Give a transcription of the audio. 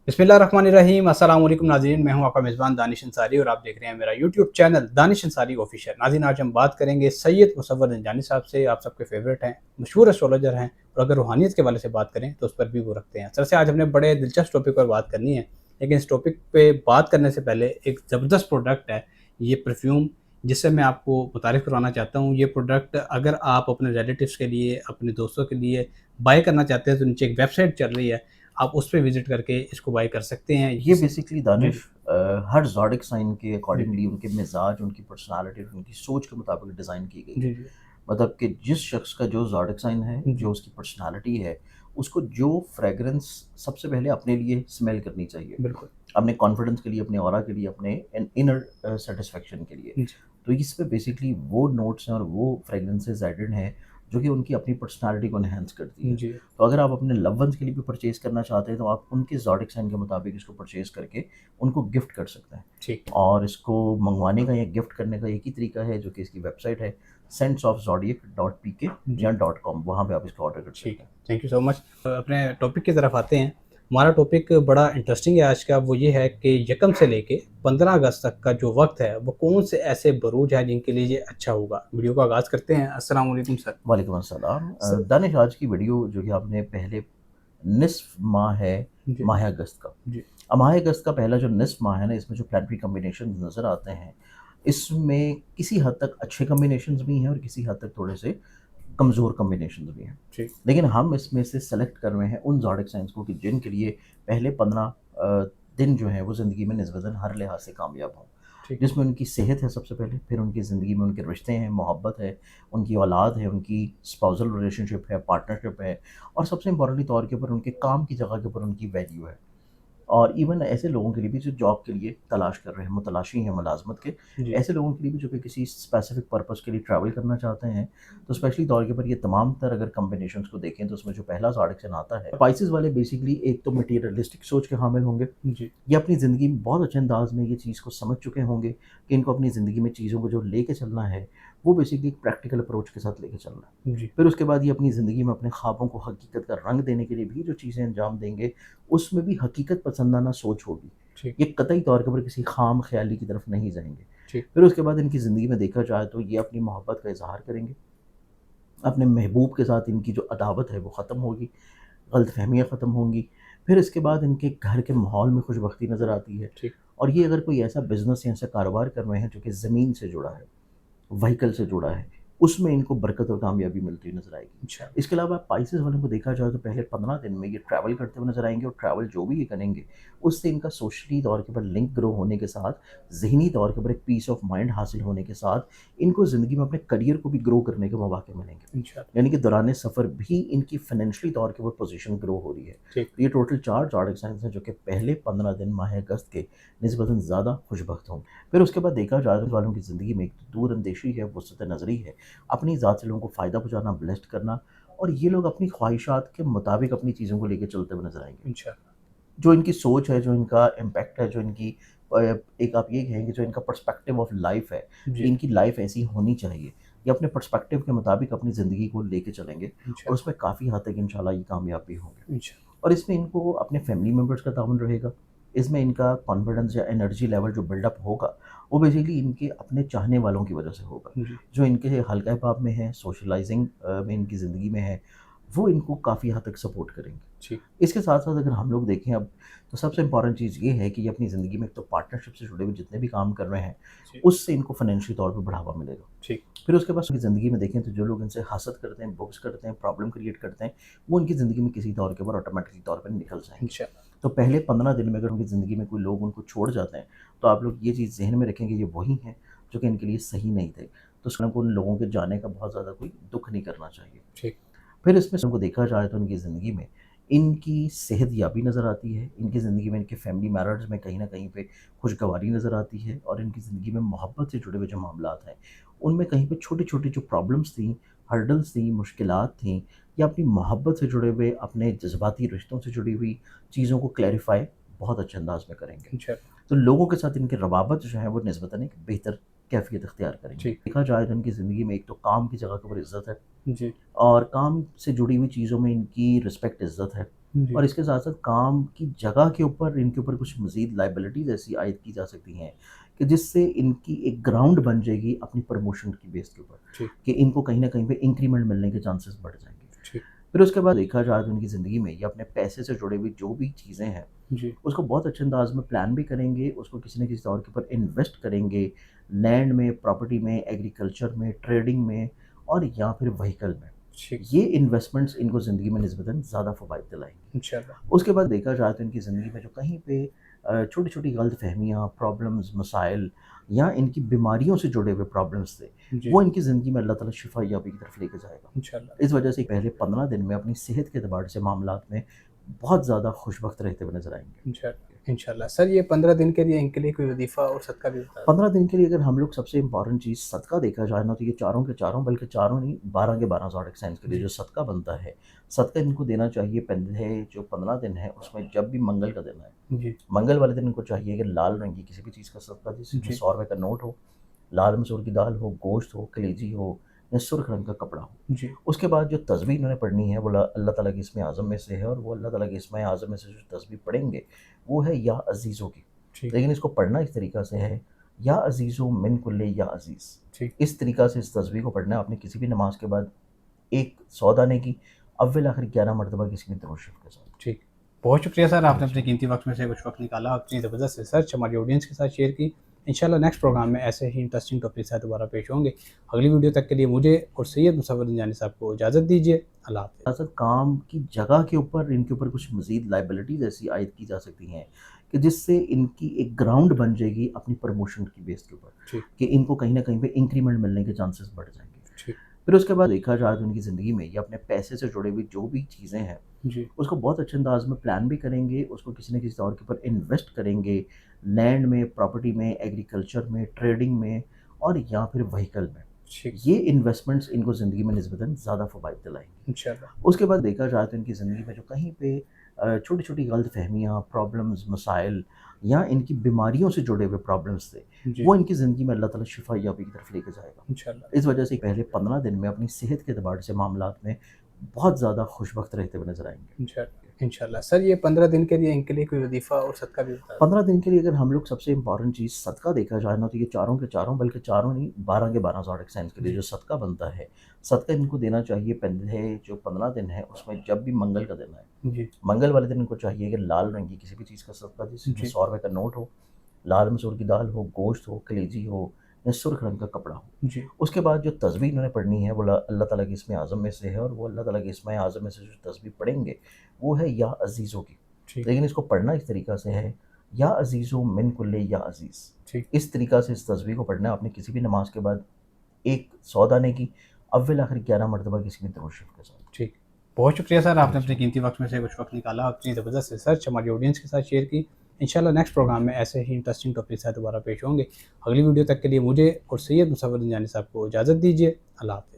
बिस्मिल्लाहिर्रहमानिर्रहीम। अस्सलाम वालेकुम नाज़रीन, मैं हूं आपका मेज़बान दानिश अंसारी और आप देख रहे हैं मेरा YouTube channel Danish Ansari official. नाज़रीन, आज हम बात करेंगे सैयद मुसव्वर ज़ंजानी साहब से। आप सबके फेवरेट हैं, मशहूर एस्ट्रोलॉजर हैं और अगर रूहानियत के वाले से बात करें तो उस पर भी वो रखते हैं। दरअसल आज हमने बड़े दिलचस्प टॉपिक पर बात करनी है, लेकिन इस टॉपिक पे बात करने से पहले एक ज़बरदस्त प्रोडक्ट है ये परफ्यूम, जिससे मैं आपको मुतारिफ़ करवाना चाहता हूँ। ये प्रोडक्ट अगर आप अपने रिलेटिव्स के लिए, अपने दोस्तों के लिए बाय करना चाहते हैं तो नीचे एक वेबसाइट चल रही है, आप उस पे विज़िट करके इसको बाय कर सकते हैं। ये इस बेसिकली जी, दानिश जी। हर ज़ोडिक साइन के जी, जी। अकॉर्डिंगली उनके मिज़ाज, उनकी पर्सनैलिटी, उनकी सोच के मुताबिक डिज़ाइन की गई है। जी, जी। मतलब कि जिस शख्स का जो ज़ोडिक साइन है, जो जी, उसकी पर्सनैलिटी है, उसको जो फ्रेग्रेंस सबसे पहले अपने लिए स्मेल करनी चाहिए। बिल्कुल। अपने कॉन्फिडेंस के लिए, अपने ऑरा के लिए, अपने इनर सैटिस्फैक्शन के लिए। जी, तो इसमें बेसिकली वो नोट्स हैं और वो फ्रेग्रेंसेस एडेड हैं, जो कि उनकी अपनी पर्सनैलिटी को एनहांस करती है। जी। तो अगर आप अपने लव्ड वन्स के लिए भी परचेज़ करना चाहते हैं, तो आप उनके ज़ोडिक साइन के मुताबिक इसको परचेज़ करके उनको गिफ्ट कर सकते हैं। ठीक है। और इसको मँगवाने का या गिफ्ट करने का एक ही तरीका है, जो कि इसकी वेबसाइट है senseofzodiac.pk जी, या .com, वहाँ पे आप इसको ऑर्डर कर ठीक सकते है। हैं। Thank you so much. अपने टॉपिक की तरफ आते हैं। हमारा टॉपिक बड़ा इंटरेस्टिंग है आज का, वो ये है कि यकम से लेके 15 अगस्त तक का जो वक़्त है, वो कौन से ऐसे बुरूज हैं जिनके लिए ये अच्छा होगा? वीडियो का आगाज़ करते हैं। अस्सलाम वालेकुम सर। वालेकुम अस्सलाम। सर। दानिश, आज की वीडियो जो कि आपने पहले निस्फ़ माह है जी, माह अगस्त का। जी। अब माह अगस्त का पहला जो निस्फ़ माह है ना, इसमें जो प्लैनेटरी कॉम्बिनेशंस नज़र आते हैं, इसमें किसी हद तक अच्छे कॉम्बिनेशंस भी हैं और किसी हद तक थोड़े से कमज़ोर कॉम्बिनेशंस भी हैं। ठीक। लेकिन हम इसमें से सेलेक्ट कर रहे हैं उन ज़ोडिक साइन्स को कि जिनके लिए पहले 15 दिन जो हैं वो ज़िंदगी में निस्बतन हर लिहाज से कामयाब हों। ठीक। जिसमें उनकी सेहत है सबसे पहले, फिर उनकी ज़िंदगी में उनके रिश्ते हैं, मोहब्बत है, उनकी औलाद है, उनकी स्पाउसल रिलेशनशिप है, पार्टनरशिप है, और सबसे इम्पोर्टेंटली तौर के ऊपर उनके काम की जगह के ऊपर उनकी वैल्यू है। और इवन ऐसे लोगों के लिए भी जो जॉब के लिए तलाश कर रहे हैं, मुतलाशी हैं मुलाज़मत के, जी, ऐसे लोगों के लिए भी जो कि किसी स्पेसिफ़िक पर्पज़ के लिए ट्रैवल करना चाहते हैं, तो स्पेशली तौर के ऊपर ये तमाम तर अगर कॉम्बिनेशंस को देखें, तो उसमें जो पहला ज़ोडिक साइन आता है, स्पाइसेस वाले बेसिकली एक तो मटीरियलिस्टिक सोच के हामिल होंगे। जी, ये अपनी ज़िंदगी में बहुत अच्छे अंदाज़ में ये चीज़ को समझ चुके होंगे कि इनको अपनी ज़िंदगी में चीज़ों को जो लेके चलना है, वो बेसिकली एक प्रैक्टिकल अप्रोच के साथ लेके चलना है। जी, फिर उसके बाद ये अपनी ज़िंदगी में अपने ख्वाबों को हकीकत का रंग देने के लिए भी जो चीज़ें अंजाम देंगे, उसमें भी हकीकत पसंदाना सोच होगी। ठीक, ये कतई तौर के ऊपर किसी खाम ख़याली की तरफ नहीं जाएँगे। ठीक, फिर उसके बाद इनकी ज़िंदगी में देखा जाए तो ये अपनी मोहब्बत का इज़हार करेंगे, अपने महबूब के साथ इनकी जो अदावत है वो ख़त्म होगी, गलतफ़हमियाँ ख़त्म होंगी। फिर इसके बाद इनके घर के माहौल में खुशबख्ती नज़र आती है। ठीक। और ये अगर कोई ऐसा बिज़नेस या ऐसा कारोबार कर रहे हैं जो कि ज़मीन से जुड़ा है, व्हीकल से जुड़ा है, उसमें इनको बरकत और कामयाबी मिलती हुई नज़र आएगी। अच्छा। इसके अलावा पाइसेस वालों को देखा जाए तो पहले 15 दिन में ये ट्रैवल करते हुए नज़र आएँगे, और ट्रैवल जो भी ये करेंगे, उससे इनका सोशली तौर के ऊपर लिंक ग्रो होने के साथ, ज़हनी तौर के ऊपर एक पीस ऑफ माइंड हासिल होने के साथ, इनको ज़िंदगी में अपने करियर को भी ग्रो करने के मौके मिलेंगे। इंशाल्लाह। यानी कि दौरान सफ़र भी इनकी फाइनेंशियली तौर के ऊपर पोज़ीशन ग्रो हो रही है। ठीक। तो ये टोटल 4 ज़ोडिक साइन्स हैं जो कि पहले 15 दिन माह अगस्त के निस्बतन ज़्यादा खुशबख्त होंगे। फिर उसके बाद देखा जाए तो वालों की ज़िंदगी में एक तो दूरअंदेशी है, वुसअत नज़री है, अपनी ज़ात से लोगों को फ़ायदा पहुँचाना, ब्लेस्ड करना, और ये लोग अपनी ख्वाहिशात के मुताबिक अपनी चीज़ों को लेके चलते हुए नज़र आएँगे। इंशाल्लाह। जो इनकी सोच है, जो इनका इम्पैक्ट है, जो इनकी एक आप ये कहेंगे जो इनका पर्सपेक्टिव ऑफ लाइफ़ है, कि जी, इनकी लाइफ़ ऐसी होनी चाहिए, ये अपने पर्सपेक्टिव के मुताबिक अपनी ज़िंदगी को लेके चलेंगे, और इंशाल्लाह, उसमें काफ़ी हद तक इंशाल्लाह ये कामयाब भी होंगे। इंशाल्लाह। और इसमें इनको अपने फैमिली मेंबर्स का ताउन रहेगा। इसमें इनका कॉन्फिडेंस या एनर्जी लेवल जो बिल्डअप होगा, वो बेसिकली इनके अपने चाहने वालों की वजह से होगा। जी, जो इनके हल्का-हिसाब में है, सोशलाइज़िंग में इनकी ज़िंदगी में है, वो इनको काफ़ी हद तक सपोर्ट करेंगे। ठीक। इसके साथ-साथ अगर हम लोग देखें अब, तो सबसे इम्पोर्टेंट चीज़ ये है कि ये अपनी ज़िंदगी में एक तो पार्टनरशिप से जुड़े हुए जितने भी काम कर रहे हैं, जी, उससे इनको फाइनेंशियल तौर पे बढ़ावा मिलेगा। ठीक। फिर उसके बाद उनकी ज़िंदगी में देखें तो जो लोग इनसे हसद करते हैं, बुग़्ज़ करते हैं, प्रॉब्लम क्रिएट करते हैं, वो उनकी ज़िंदगी में किसी तौर के ऊपर ऑटोमैटिकली तौर पे निकल जाएँगे। इंशाल्लाह। तो पहले 15 दिन में अगर उनकी ज़िंदगी में कोई लोग उनको छोड़ जाते हैं, तो आप लोग ये चीज़ ज़हन में रखें कि ये वही हैं, जो कि इनके लिए सही नहीं थे। तो उसमें उन लोगों के जाने का बहुत ज़्यादा कोई दुःख नहीं करना चाहिए। ठीक। फिर इसमें उनको देखा जाए तो इनकी ज़िंदगी में इनकी सेहतयाबी नज़र आती है, इनकी ज़िंदगी में इनके फैमिली मैटर्स में कहीं न कहीं पे खुशगवारी नज़र आती है, और इनकी ज़िंदगी में मोहब्बत से जुड़े हुए जो मामलात हैं, उनमें कहीं पे छोटी-छोटी जो प्रॉब्लम्स थी, हर्डल्स थी, मुश्किलात थी, या अपनी मोहब्बत से जुड़े हुए, अपने जज़्बाती रिश्तों से जुड़ी हुई चीज़ों को क्लैरिफ़ाई बहुत अच्छे अंदाज़ में करेंगे। इंशाल्लाह। तो लोगों के साथ इनकी रवाबत जो है वो निस्बतन एक बेहतर कैफ़ियत इख्तियार करेंगी। ठीक। देखा जाए तो इनकी ज़िंदगी में एक तो काम की जगह के ऊपर इज़्ज़त है, जी, और काम से जुड़ी हुई चीज़ों में इनकी रिस्पेक्ट, इज़्ज़त है। जी, और इसके साथ-साथ काम की जगह के ऊपर इनके ऊपर कुछ मज़ीद लायबिलिटीज़ ऐसी आयद की जा सकती हैं कि जिससे इनकी एक ग्राउंड बन जाएगी अपनी प्रमोशन की बेस के ऊपर, ठीक, कि इनको कहीं न कहीं पे इंक्रीमेंट मिलने के चांसेस बढ़ जाएँगे। ठीक, फिर उसके बाद देखा जाए तो उनकी ज़िंदगी में ये अपने पैसे से जुड़ी हुई जो भी चीज़ें हैं, जी, उसको बहुत अच्छे अंदाज़ में प्लान भी करेंगे, उसको किसी न किसी तौर के ऊपर इन्वेस्ट करेंगे, लैंड में, प्रॉपर्टी में, एग्रीकल्चर में, ट्रेडिंग में और या फिर व्हीकल में। ठीक, ये इन्वेस्टमेंट्स इनको ज़िंदगी में निस्बतन ज़्यादा फ़वाइद दिलाएँगी। इंशाल्लाह। उसके बाद देखा जाए तो इनकी ज़िंदगी में जो कहीं पे छोटी-छोटी गलतफ़हमियाँ, प्रॉब्लम्स, मसाइल या इनकी बीमारियों से जुड़े हुए प्रॉब्लम्स थे, जी, वो इनकी ज़िंदगी में अल्लाह ताला शिफ़ा याबी की तरफ लेके जाएगा। इंशाल्लाह, इस वजह से पहले 15 दिन में अपनी सेहत के एतबार से मामलात में बहुत ज़्यादा खुशबख्त रहते हुए नज़र आएँगे। इंशाल्लाह। सर ये 15 दिन के लिए इनके लिए कोई वज़ीफ़ा और सदका भी बता दें? 15 दिन के लिए अगर हम लोग सबसे इम्पोर्टेंट चीज़ सदका देखा जाए ना तो ये चारों के चारों बल्कि चारों नहीं 12 के 12 ज़ोडिक साइंस के लिए जी, जो सदका बनता है, सदका इनको देना चाहिए पहले जो 15 दिन है उसमें जब भी मंगल का दिन है, जी, मंगल वाले दिन इनको चाहिए कि लाल रंग की किसी भी चीज़ का सदका जिसमें जी, 100 रुपए का नोट हो, लाल मसूर की दाल हो, गोश्त हो, कलेजी हो या सुर्ख रंग का कपड़ा हो। जी, उसके बाद जो तस्बीह इन्होंने पढ़नी है वो अल्लाह ताला की इसमें आज़म में से है और वो अल्लाह ताला की इसमें आज़म में से जो तस्बीह पढ़ेंगे वो है या अज़ीज़ों की। ठीक, लेकिन इसको पढ़ना इस तरीक़ा से है या अज़ीज़ो मिन कुल्ले या अज़ीज़। ठीक, इस तरीक़ा से इस तस्बीह को पढ़ना है आपने किसी भी नमाज़ के बाद एक 100 दाने की अव्वल आखिर 11 मरतबा किसी भी दुरूद शरीफ के साथ। ठीक। बहुत शुक्रिया सर, आपने अपने कीमती वक़्त में से कुछ वक़्त निकाला, अपनी ज़बरदस्त रिसर्च हमारी ऑडियंस के साथ शेयर की। इंशाल्लाह नेक्स्ट प्रोग्राम में ऐसे ही इंटरेस्टिंग टॉपिक के साथ दोबारा पेश होंगे। अगली वीडियो तक के लिए मुझे और सैयद मुसव्वर जानी साहब को इजाज़त दीजिए। अल्लाह हाफ़िज़। साथ-साथ काम की जगह के ऊपर इनके ऊपर कुछ मज़ीद लायबिलिटीज़ ऐसी आयद की जा सकती हैं कि जिससे इनकी एक ग्राउंड बन जाएगी अपनी प्रमोशन की बेस के ऊपर, ठीक, कि इनको कहीं न कहीं पे इंक्रीमेंट मिलने के चांसेस बढ़ जाएँगे। ठीक, फिर उसके बाद देखा जाए तो उनकी ज़िंदगी में ये अपने पैसे से जुड़ी हुई जो भी चीज़ें हैं, जी, उसको बहुत अच्छे अंदाज़ में प्लान भी करेंगे, उसको किसी न किसी तौर के ऊपर इन्वेस्ट करेंगे, लैंड में, प्रॉपर्टी में, एग्रीकल्चर में, ट्रेडिंग में और या फिर व्हीकल में। ठीक, ये इन्वेस्टमेंट्स इनको ज़िंदगी में निस्बतन ज़्यादा फ़वाइद दिलाएँगी। इंशाल्लाह। उसके बाद देखा जाए तो इनकी ज़िंदगी में जो कहीं पे छोटी-छोटी गलतफ़हमियाँ, प्रॉब्लम्स, मसाइल या इनकी बीमारियों से जुड़े हुए प्रॉब्लम्स थे, जी, वो इनकी ज़िंदगी में अल्लाह ताला शिफ़ा याबी की तरफ लेके जाएगा। इंशाल्लाह, इस वजह से पहले 15 दिन में अपनी सेहत के एतबार से मामलात में बहुत ज़्यादा खुशबख्त रहते हुए नज़र आएँगे। इंशाल्लाह। सर ये 15 दिन के लिए इनके लिए कोई वज़ीफ़ा और सदका भी बता दें? 15 दिन के लिए अगर हम लोग सबसे इम्पोर्टेंट चीज़ सदका देखा जाए ना तो ये चारों के चारों बल्कि चारों नहीं 12 के 12 ज़ोडिक साइंस के लिए जी, जो सदका बनता है, सदका इनको देना चाहिए पहले जो 15 दिन है उसमें जब भी मंगल का दिन है, जी, मंगल वाले दिन इनको चाहिए कि लाल रंग की किसी भी चीज़ का सदका जिसमें जी, 100 रुपए का नोट हो, लाल मसूर की दाल हो, गोश्त हो, कलेजी हो या सुर्ख रंग का कपड़ा हो। जी, उसके बाद जो तस्बीह इन्होंने पढ़नी है वो अल्लाह ताला की इसमें आज़म में से है और वो अल्लाह ताला की इसमें आज़म में से जो तस्बीह पढ़ेंगे वो है या अज़ीज़ों की। ठीक, लेकिन इसको पढ़ना इस तरीक़ा से है या अज़ीज़ो मिन कुल्ले या अज़ीज़। ठीक, इस तरीक़ा से इस तस्बीह को पढ़ना है आपने किसी भी नमाज़ के बाद एक 100 दाने की अव्वल आखिर 11 मरतबा किसी भी दुरूद शरीफ के साथ। ठीक। बहुत शुक्रिया सर, आपने अपने कीमती वक़्त में से कुछ वक़्त निकाला, अपनी ज़बरदस्त रिसर्च हमारी ऑडियंस के साथ शेयर की। इंशाल्लाह नेक्स्ट प्रोग्राम में ऐसे ही इंटरेस्टिंग टॉपिक के साथ दोबारा पेश होंगे। अगली वीडियो तक के लिए मुझे और सैयद मुसव्वर जानी साहब को इजाज़त दीजिए। अल्लाह हाफ़िज़।